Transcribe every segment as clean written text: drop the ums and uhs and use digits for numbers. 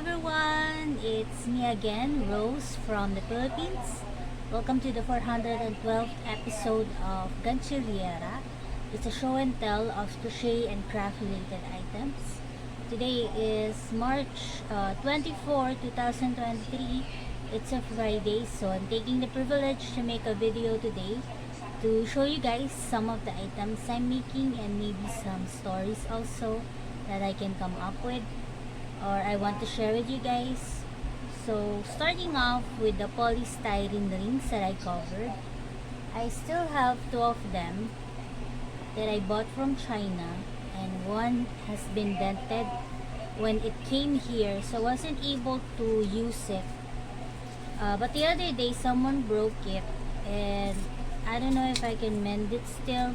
everyone, it's me again, Rose from the Philippines. Welcome to the 412th episode of Gantsilyera. It's a show and tell of crochet and craft related items. Today is March 24, 2023. It's a Friday, so I'm taking the privilege to make a video today to show you guys some of the items I'm making and maybe some stories also that I can come up with or I want to share with you guys. So starting off with the polystyrene rings that I covered, I still have two of them that I bought from China, and one has been dented when it came here, so I wasn't able to use it. But the other day someone broke it, and I don't know if I can mend it still.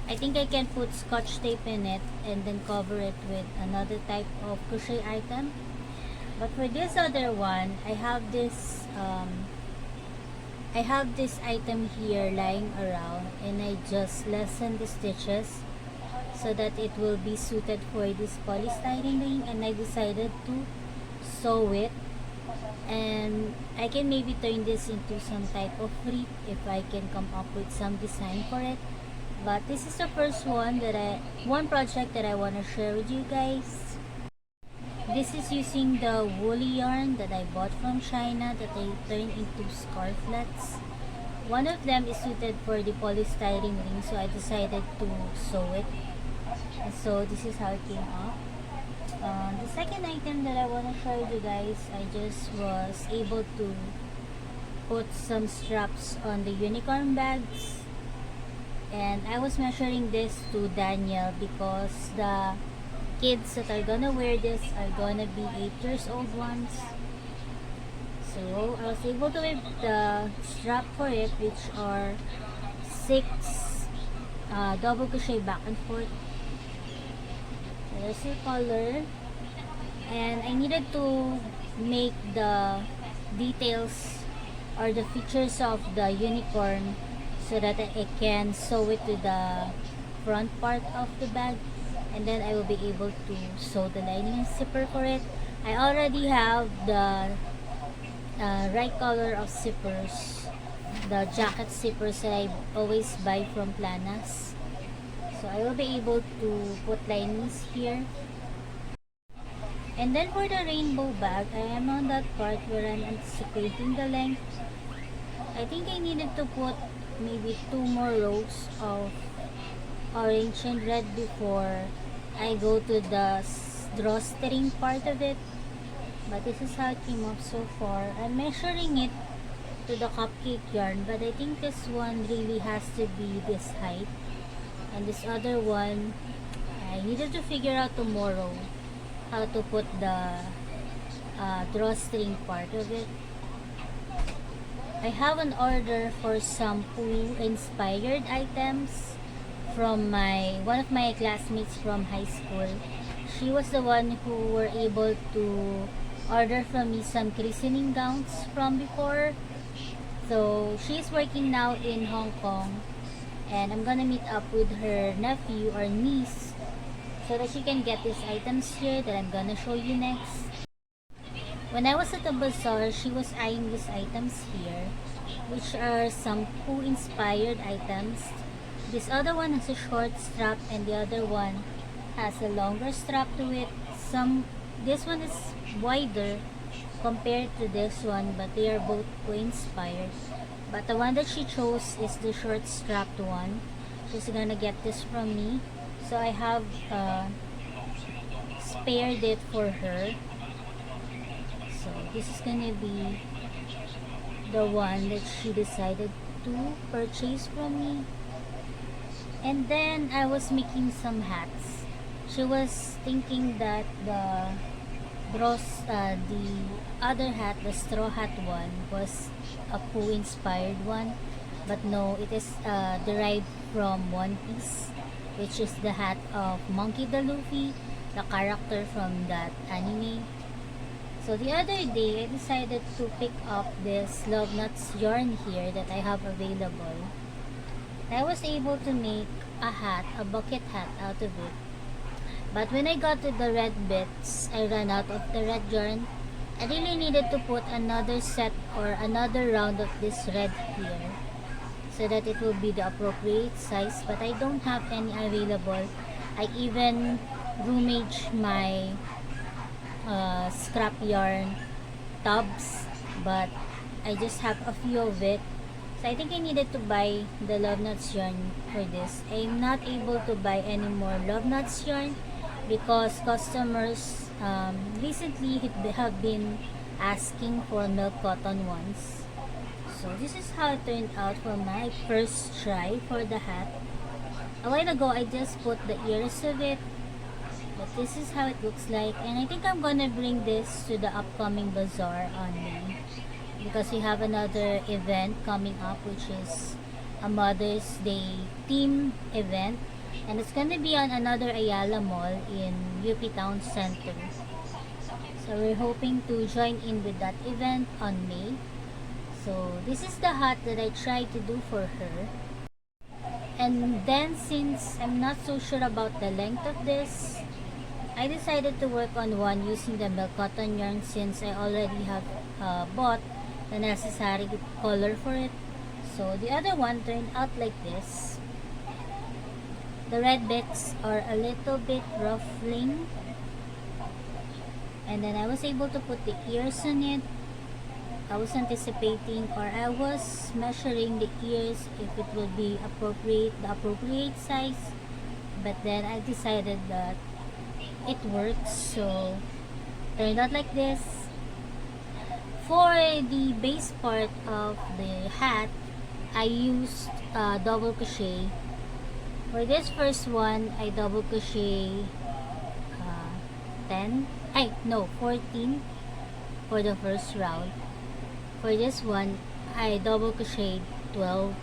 I think I can put scotch tape in it and then cover it with another type of crochet item. But for this other one, I have this item here lying around, and I just lessened the stitches so that it will be suited for this polystyrene ring, and I decided to sew it, and I can maybe turn this into some type of wreath if I can come up with some design for it. But this is the first one project that I want to share with you guys. This is using the woolly yarn that I bought from China that I turned into scarflets. One of them is suited for the polystyrene ring, so I decided to sew it. And so this is how it came up. The second item that I want to share with you guys, I just was able to put some straps on the unicorn bags. And I was measuring this to Daniel because the kids that are gonna wear this are gonna be 8 years old ones. So I was able to whip the strap for it, which are 6 double crochet back and forth. So there's your color. And I needed to make the details or the features of the unicorn so that I can sew it to the front part of the bag, and then I will be able to sew the lining and zipper for it. I already have the right color of zippers, the jacket zippers that I always buy from Planas. So I will be able to put linings here. And then for the rainbow bag, I am on that part where I'm anticipating the length. I think I needed to put maybe 2 more rows of orange and red before I go to the drawstring part of it. But this is how it came up so far. I'm measuring it to the cupcake yarn, but I think this one really has to be this height, and this other one I needed to figure out tomorrow how to put the drawstring part of it. I have an order for some Pooh inspired items from one of my classmates from high school. She was the one who were able to order from me some christening gowns from before. So she's working now in Hong Kong, and I'm gonna meet up with her nephew or niece so that she can get these items here that I'm gonna show you next. When I was at the bazaar, she was eyeing these items here, which are some Pooh inspired items. This other one has a short strap, and the other one has a longer strap to it. This one is wider compared to this one, but they are both Pooh inspired. But the one that she chose is the short strapped one. She's gonna get this from me, so I have spared it for her. So this is gonna be the one that she decided to purchase from me. And then I was making some hats. She was thinking that the other hat, the straw hat one, was a Pooh inspired one, but no, it is derived from One Piece, which is the hat of Monkey D. Luffy, the character from that anime. So the other day, I decided to pick up this Love Nuts yarn here that I have available. I was able to make a hat, a bucket hat out of it. But when I got to the red bits, I ran out of the red yarn. I really needed to put another set or another round of this red here so that it will be the appropriate size, but I don't have any available. I even rummaged my scrap yarn tubs, but I just have a few of it. So I think I needed to buy the Love Nuts yarn for this. I'm not able to buy any more Love Nuts yarn because customers recently have been asking for milk cotton ones. So this is how it turned out for my first try for the hat. A while ago I just put the ears of it, but this is how it looks like, and I think I'm gonna bring this to the upcoming bazaar on May because we have another event coming up, which is a Mother's Day theme event, and it's gonna be on another Ayala Mall in UP Town Center. So we're hoping to join in with that event on May. So this is the hat that I tried to do for her. And then since I'm not so sure about the length of this, I decided to work on one using the milk cotton yarn since I already have bought the necessary color for it. So the other one turned out like this. The red bits are a little bit ruffling, and then I was able to put the ears on it. I was anticipating, or I was measuring the ears if it will be the appropriate size, but then I decided that it works, so turned out like this. For the base part of the hat, I used double crochet. For this first one, I double crochet 14 for the first round. For this one, I double crocheted 12,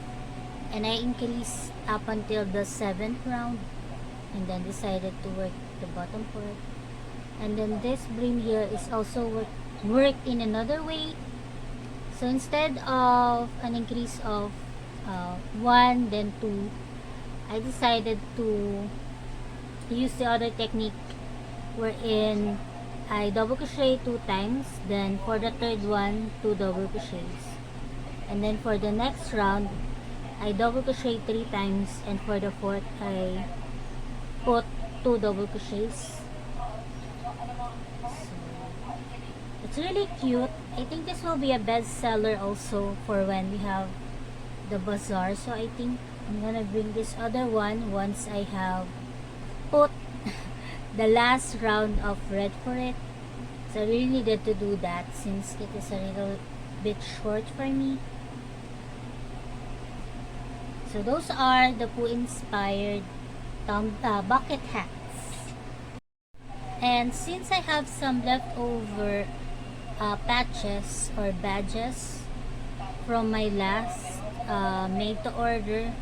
and I increased up until the 7th round, and then decided to work the bottom part. And then this brim here is also worked in another way. So instead of an increase of 1 then 2, I decided to use the other technique wherein I double crochet 2 times, then for the third one 2 double crochets, and then for the next round I double crochet 3 times, and for the fourth I put 2 double crochets. So it's really cute. I think this will be a bestseller also for when we have the bazaar. So I think I'm gonna bring this other one once I have put the last round of red for it. So I really needed to do that since it is a little bit short for me. So those are the Pooh inspired bucket hats. And since I have some leftover patches or badges from my last made to order,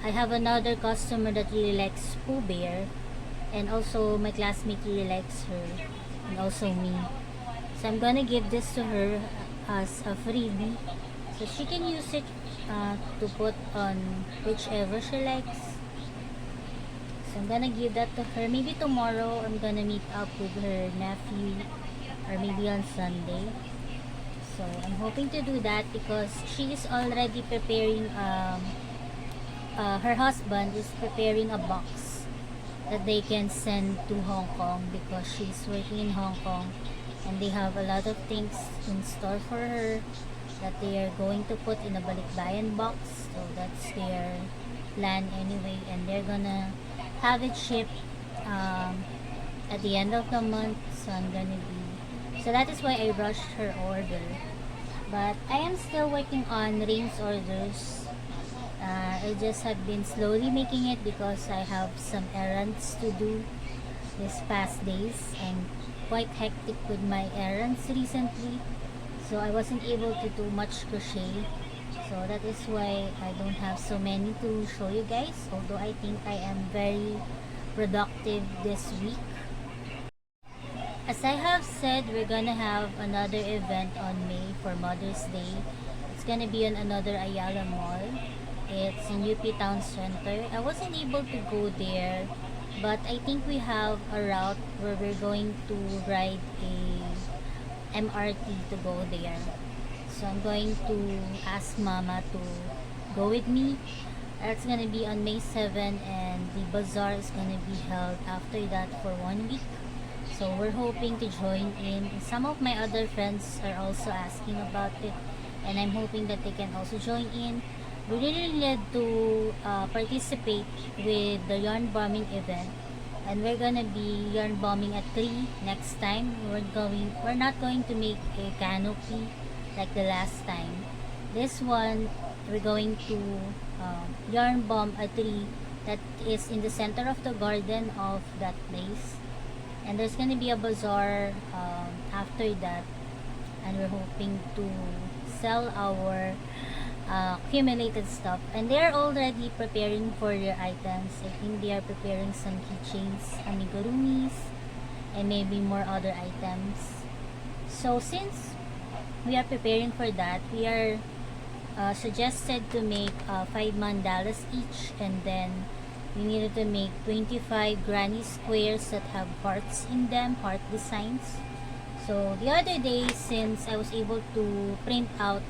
I have another customer that really likes Pooh Bear, and also my classmate really likes her, and also me. So I'm gonna give this to her as a freebie, so she can use it to put on whichever she likes. So I'm gonna give that to her. Maybe tomorrow I'm gonna meet up with her nephew, or maybe on Sunday. So I'm hoping to do that because she is already preparing her husband is preparing a box that they can send to Hong Kong because she's working in Hong Kong, and they have a lot of things in store for her that they are going to put in a balikbayan box. So that's their plan anyway, and they're gonna have it shipped at the end of the month. So that is why I rushed her order, but I am still working on Rain's orders. I just have been slowly making it because I have some errands to do this past days. I'm quite hectic with my errands recently, so I wasn't able to do much crochet. So that is why I don't have so many to show you guys, although I think I am very productive this week. As I have said, we're gonna have another event on May for Mother's Day. It's gonna be on another Ayala Mall. It's in UP Town Center. I wasn't able to go there but I think we have a route where we're going to ride a MRT to go there. So I'm going to ask Mama to go with me. That's gonna be on May 7, and the bazaar is gonna be held after that for 1 week. So we're hoping to join in. Some of my other friends are also asking about it, and I'm hoping that they can also join in. We really need to participate with the yarn bombing event, and we're gonna be yarn bombing at 3 next time. We're not going to make a canopy like the last time. This one, we're going to yarn bomb a tree that is in the center of the garden of that place, and there's gonna be a bazaar after that, and we're hoping to sell our accumulated stuff. And they're already preparing for their items. I think they are preparing some keychains, amigurumis, and maybe more other items. So since we are preparing for that, we are suggested to make 5 mandalas each, and then we needed to make 25 granny squares that have hearts in them, heart designs. So the other day, since I was able to print out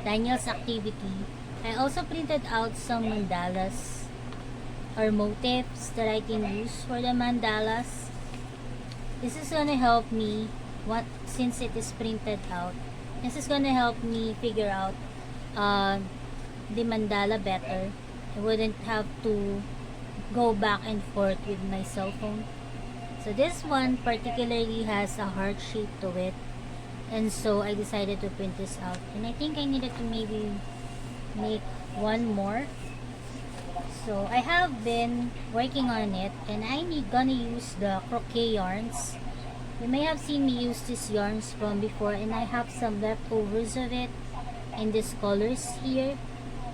Daniel's activity, I also printed out some mandalas or motifs that I can use for the mandalas. This is gonna help me, since it is printed out, this is gonna help me figure out the mandala better. I wouldn't have to go back and forth with my cell phone. So this one particularly has a heart shape to it, and so I decided to print this out, and I think I needed to maybe make one more. So I have been working on it, and I'm gonna use the Crochet yarns. You may have seen me use these yarns from before, and I have some leftovers of it in these colors here,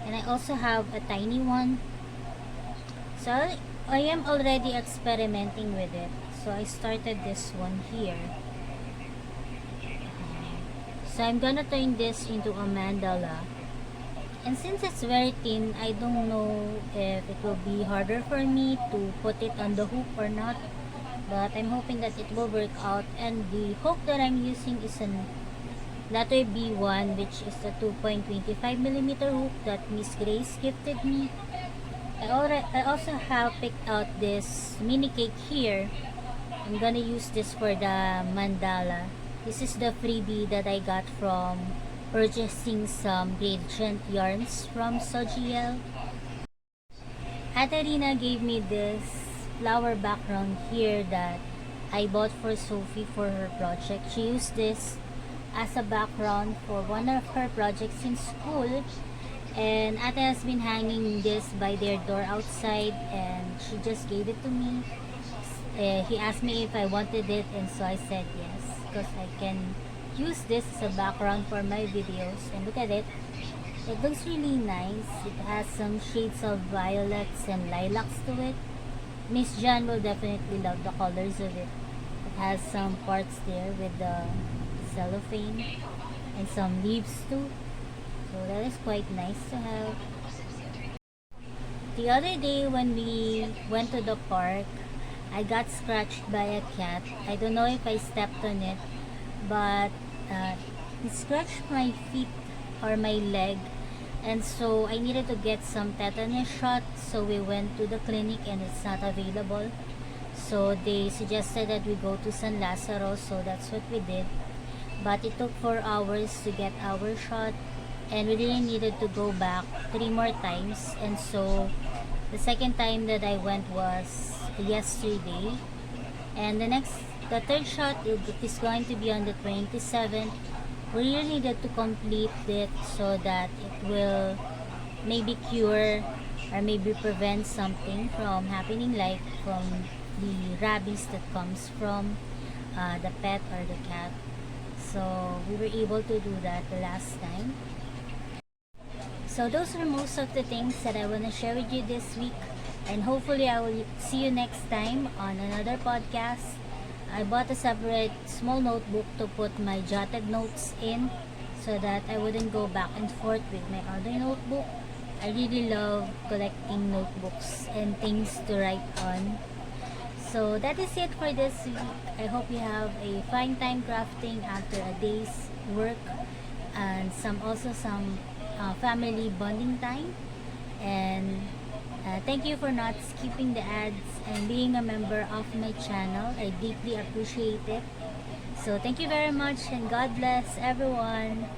and I also have a tiny one. So I am already experimenting with it. So I started this one here. So I'm gonna turn this into a mandala, and since it's very thin, I don't know if it will be harder for me to put it on the hook or not, but I'm hoping that it will work out. And the hook that I'm using is a letter B1, which is a 2.25mm hook that Ms Grace gifted me. I also have picked out this mini cake here. I'm gonna use this for the mandala. This is the freebie that I got from purchasing some gradient yarns from Sojiel. Katarina gave me this flower background here that I bought for Sophie for her project. She used this as a background for one of her projects in school, and Ate has been hanging this by their door outside, and she just gave it to me. He asked me if I wanted it, and so I said yes, because I can use this as a background for my videos. And look at it, it looks really nice. It has some shades of violets and lilacs to it. Miss Jan will definitely love the colors of it. It has some parts there with the cellophane and some leaves too, so that is quite nice to have. The other day when we went to the park, I got scratched by a cat. I don't know if I stepped on it, but it scratched my feet or my leg, and so I needed to get some tetanus shot. So we went to the clinic, and it's not available, so they suggested that we go to San Lazaro, so that's what we did. But it took 4 hours to get our shot, and we really needed to go back 3 more times. And so the second time that I went was yesterday, and the third shot is going to be on the 27th. We really needed to complete it so that it will maybe cure or maybe prevent something from happening, like from the rabies that comes from the pet or the cat. So we were able to do that the last time. So those are most of the things that I want to share with you this week, and hopefully I will see you next time on another podcast. I bought a separate small notebook to put my jotted notes in, so that I wouldn't go back and forth with my other notebook. I really love collecting notebooks and things to write on. So that is it for this week. I hope you have a fine time crafting after a day's work, and some family bonding time. And thank you for not skipping the ads and being a member of my channel. I deeply appreciate it. So thank you very much, and God bless everyone.